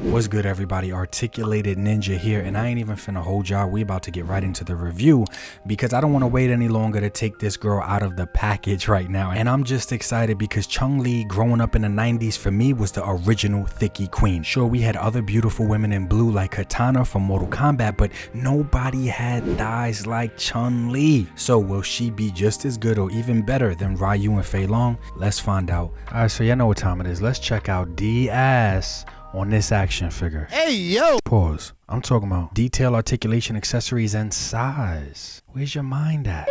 What's good, everybody? Articulated Ninja here, and I ain't even finna hold y'all. We about to get right into the review because I don't want to wait any longer to take this girl out of the package right now. And I'm just excited because Chun-Li, growing up in the 90s, for me was the original Thickie Queen. Sure, we had other beautiful women in blue like Katana from Mortal Kombat, but nobody had thighs like Chun-Li. So will she be just as good or even better than Ryu and Fei Long? Let's find out. Alright, so y'all know what time it is. Let's check out D-Ass on this action figure. Hey, yo! Pause. I'm talking about detail, articulation, accessories, and size. Where's your mind at?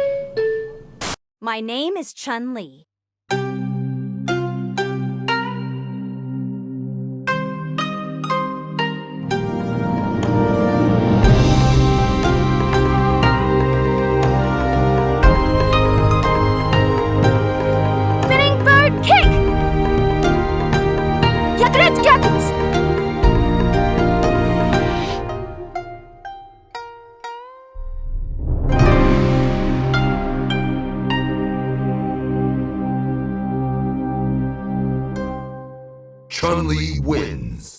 My name is Chun-Li. Spinning bird kick! Yakret yakut! Chun-Li wins.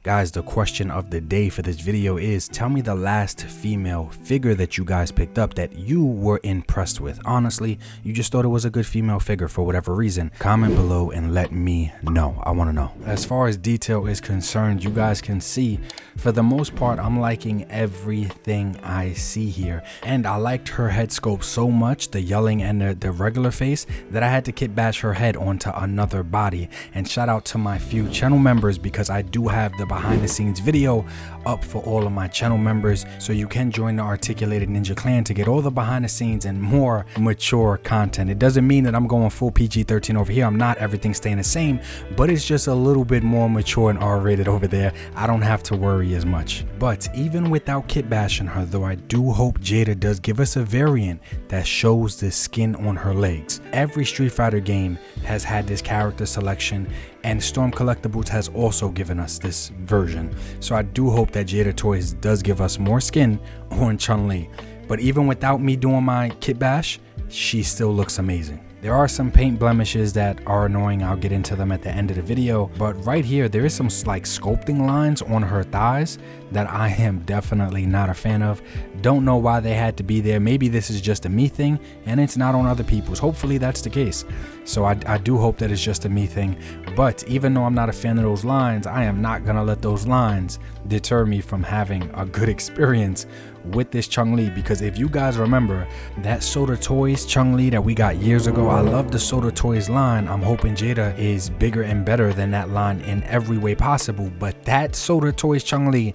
Guys, the question of the day for this video is, tell me the last female figure that you guys picked up that you were impressed with. Honestly, you just thought it was a good female figure for whatever reason. Comment below and let me know. I want to know. As far as detail is concerned, you guys can see, for the most part, I'm liking everything I see here. And I liked her head sculpt so much, the yelling and the regular face, that I had to kit bash her head onto another body. And shout out to my few channel members because I do have the behind the scenes video up for all of my channel members, so you can join the Articulated Ninja clan to get all the behind the scenes and more mature content. It doesn't mean that I'm going full PG-13 over here. I'm not. Everything's staying the same, but it's just a little bit more mature and R-rated over there. I don't have to worry as much. But even without kit bashing her though, I do hope Jada does give us a variant that shows the skin on her legs. Every Street Fighter game has had this character selection, and Storm Collectibles has also given us this version. So I do hope that Jada Toys does give us more skin on Chun-Li. But even without me doing my kit bash, she still looks amazing. There are some paint blemishes that are annoying. I'll get into them at the end of the video. But right here, there is some like sculpting lines on her thighs that I am definitely not a fan of. Don't know why they had to be there. Maybe this is just a me thing and it's not on other people's. Hopefully that's the case. So I do hope that it's just a me thing. But even though I'm not a fan of those lines, I am not gonna let those lines deter me from having a good experience with this Chun-Li, because if you guys remember that Soda Toys Chun-Li that we got years ago, I love the Soda Toys line. I'm hoping Jada is bigger and better than that line in every way possible, but that Soda Toys Chun-Li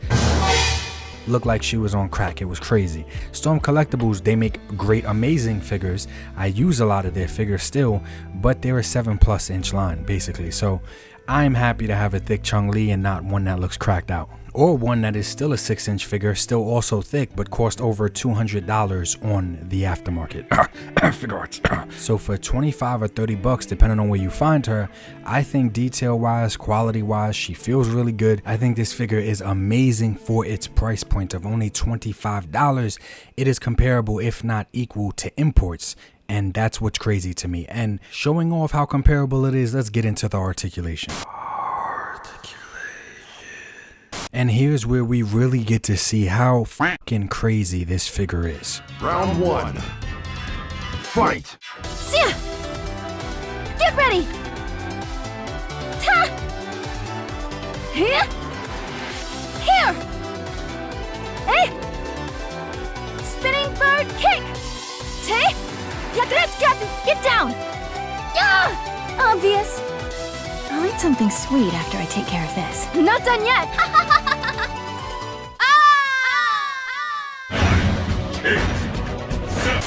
looked like she was on crack. It was crazy. Storm Collectibles, they make great, amazing figures. I use a lot of their figures still, but they're a 7+ inch line basically. So I'm happy to have a thick Chun-Li and not one that looks cracked out, or one that is still a 6-inch figure, still also thick, but cost over $200 on the aftermarket. Figure arts. So for 25 or 30 bucks, depending on where you find her, I think detail wise, quality wise, she feels really good. I think this figure is amazing for its price point of only $25. It is comparable, if not equal, to imports. And that's what's crazy to me. And showing off how comparable it is, let's get into the articulation. And here's where we really get to see how fucking crazy this figure is. Round 1. Fight! Sia! Get ready! Ta! Here! Here! Eh! Spinning bird kick! Te! Yakret yakut! Get down! Yeah! Obvious. I'll eat something sweet after I take care of this. Not done yet!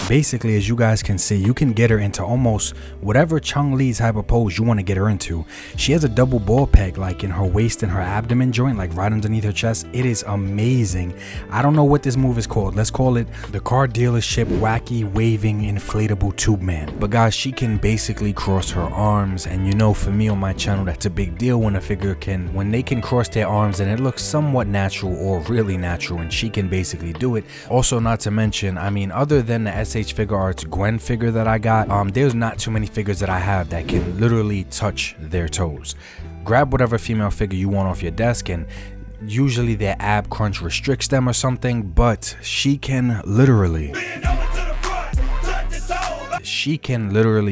Basically, as you guys can see, you can get her into almost whatever Chun-Li's type of pose you want to get her into. She has a double ball peg like in her waist and her abdomen joint, like right underneath her chest. It is amazing. I don't know what this move is called. Let's call it the car dealership wacky waving inflatable tube man. But guys, she can basically cross her arms, and you know, for me on my channel, that's a big deal when a figure can, when they can cross their arms and it looks somewhat natural or really natural, and she can basically do it. Also, not to mention, I mean, other than the SH Figure Arts Gwen figure that I got, there's not too many figures that I have that can literally touch their toes. Grab whatever female figure you want off your desk, and usually their ab crunch restricts them or something, but she can literally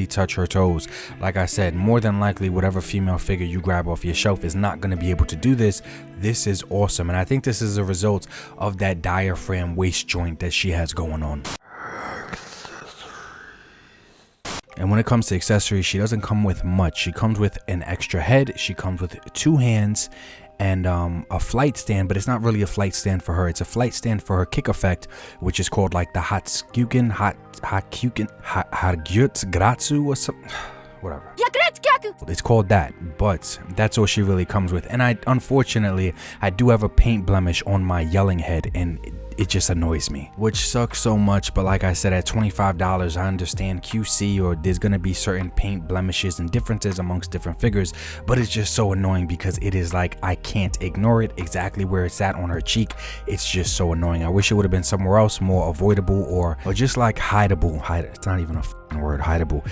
touch her toes. Like I said, more than likely whatever female figure you grab off your shelf is not going to be able to do this. This is awesome, and I think this is a result of that diaphragm waist joint that she has going on. And when it comes to accessories, she doesn't come with much. She comes with an extra head, she comes with 2 hands, and a flight stand, but it's not really a flight stand for her. It's a flight stand for her kick effect, which is called like the Hatskuken Gratsu or something. Whatever. It's called that, but that's all she really comes with. And unfortunately, I do have a paint blemish on my yelling head, and it just annoys me, which sucks so much. But like I said, at $25, I understand QC, or there's gonna be certain paint blemishes and differences amongst different figures, but it's just so annoying because it is like I can't ignore it exactly where it's at on her cheek. It's just so annoying. I wish it would have been somewhere else, more avoidable, or just like hideable. It's not even a word, hideable.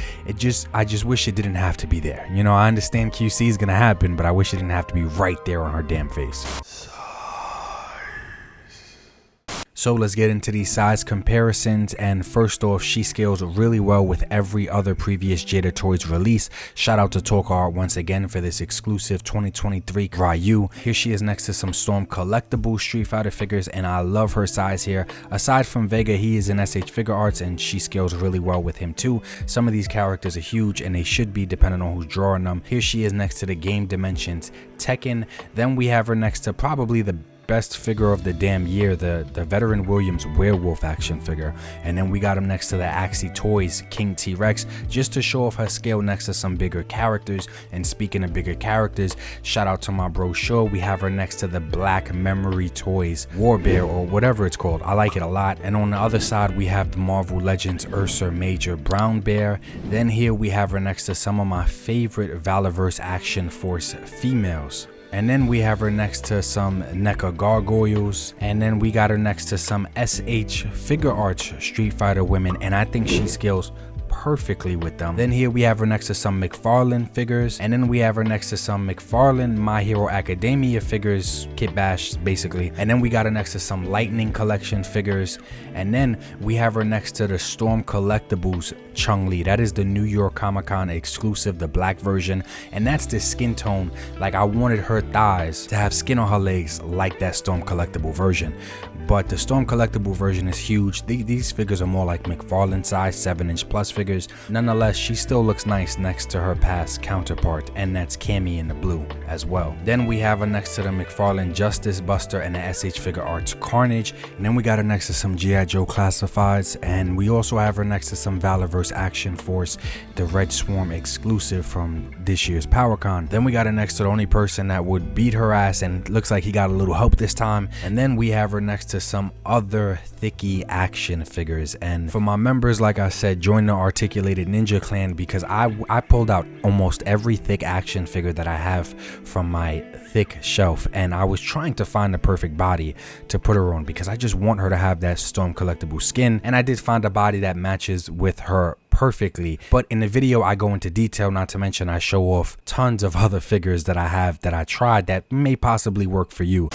I just wish it didn't have to be there. You know, I understand QC is gonna happen, but I wish it didn't have to be right there on her damn face. So let's get into these size comparisons, and first off, she scales really well with every other previous Jada Toys release. Shout out to Talk Art once again for this exclusive 2023 Ryu. Here she is next to some Storm collectible Street Fighter figures, and I love her size here. Aside from Vega, he is in SH Figure Arts, and she scales really well with him too. Some of these characters are huge, and they should be depending on who's drawing them. Here she is next to the Game Dimensions Tekken. Then we have her next to probably the best figure of the damn year, the Veteran Williams werewolf action figure. And then we got him next to the Axie Toys King T-Rex, just to show off her scale next to some bigger characters. And speaking of bigger characters, shout out to my bro Shaw. We have her next to the Black Memory Toys War Bear, or whatever it's called. I like it a lot. And on the other side, we have the Marvel Legends Ursa Major Brown Bear. Then here we have her next to some of my favorite Valorverse Action Force females. And then we have her next to some NECA Gargoyles. And then we got her next to some SH Figure Arts Street Fighter women, and I think she scales perfectly with them. Then here we have her next to some McFarlane figures, and then we have her next to some McFarlane My Hero Academia figures, Kit Bash basically. And then we got her next to some Lightning Collection figures, and then we have her next to the Storm Collectibles Chun-Li. That is the New York Comic Con exclusive, the black version, and that's the skin tone. Like, I wanted her thighs to have skin on her legs like that Storm Collectible version, but the Storm Collectible version is huge. These figures are more like McFarlane size, 7-inch plus figures. Nonetheless, she still looks nice next to her past counterpart, and that's Cammy in the blue as well. Then we have her next to the McFarlane Justice Buster and the SH Figure Arts Carnage. And then we got her next to some G.I. Joe Classifieds, and we also have her next to some Valorverse Action Force, the Red Swarm exclusive from this year's PowerCon. Then we got her next to the only person that would beat her ass, and looks like he got a little help this time. And then we have her next to some other thicky action figures. And for my members, like I said, join the Articulated Ninja Clan, because I pulled out almost every thick action figure that I have from my thick shelf, and I was trying to find the perfect body to put her on, because I just want her to have that Storm collectible skin, and I did find a body that matches with her perfectly. But in the video I go into detail, not to mention I show off tons of other figures that I have that I tried that may possibly work for you.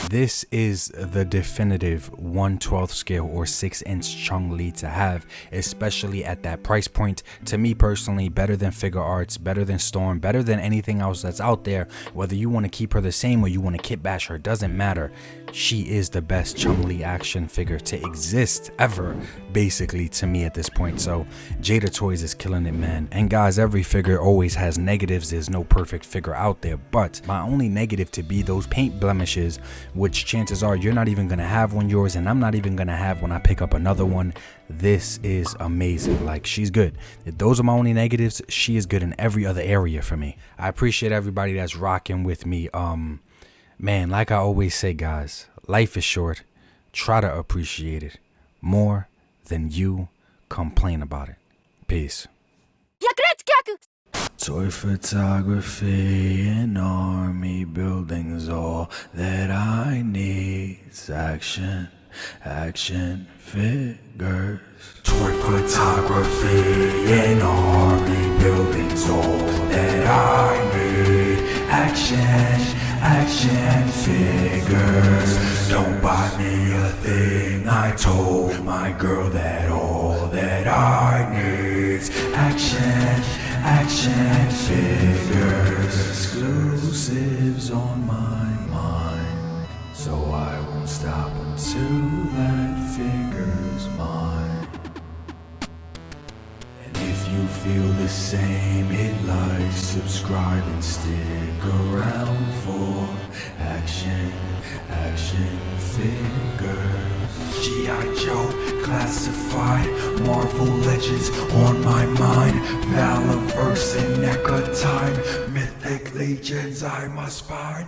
This is the definitive 1/12 scale or 6-inch Chun-Li to have, especially at that price point. To me personally, better than Figure Arts, better than Storm, better than anything else that's out there. Whether you want to keep her the same or you want to kit bash her, doesn't matter. She is the best Chun-Li action figure to exist ever, basically, to me at this point. So Jada Toys is killing it, man. And guys, every figure always has negatives. There's no perfect figure out there, but my only negative to be those paint blemishes, which chances are you're not even gonna have on yours, and I'm not even gonna have when I pick up another one. This is amazing. Like, she's good. If those are my only negatives, she is good in every other area for me. I appreciate everybody that's rocking with me. Man, like I always say, guys, life is short. Try to appreciate it more than you complain about it. Peace. Toy photography and army buildings, all that I need is action. action figures. Toy photography and army buildings, all that I need. Action figures. Don't buy me a thing. I told my girl that all that I need's action figures. Exclusives on my mind, so I won't stop until that figure's mine. And if you feel the same, hit like, subscribe, and stick around for action figures. G.I. Joe, classified, Marvel Legends on my mind, Valorverse and NECA time, Mythic Legions I must find.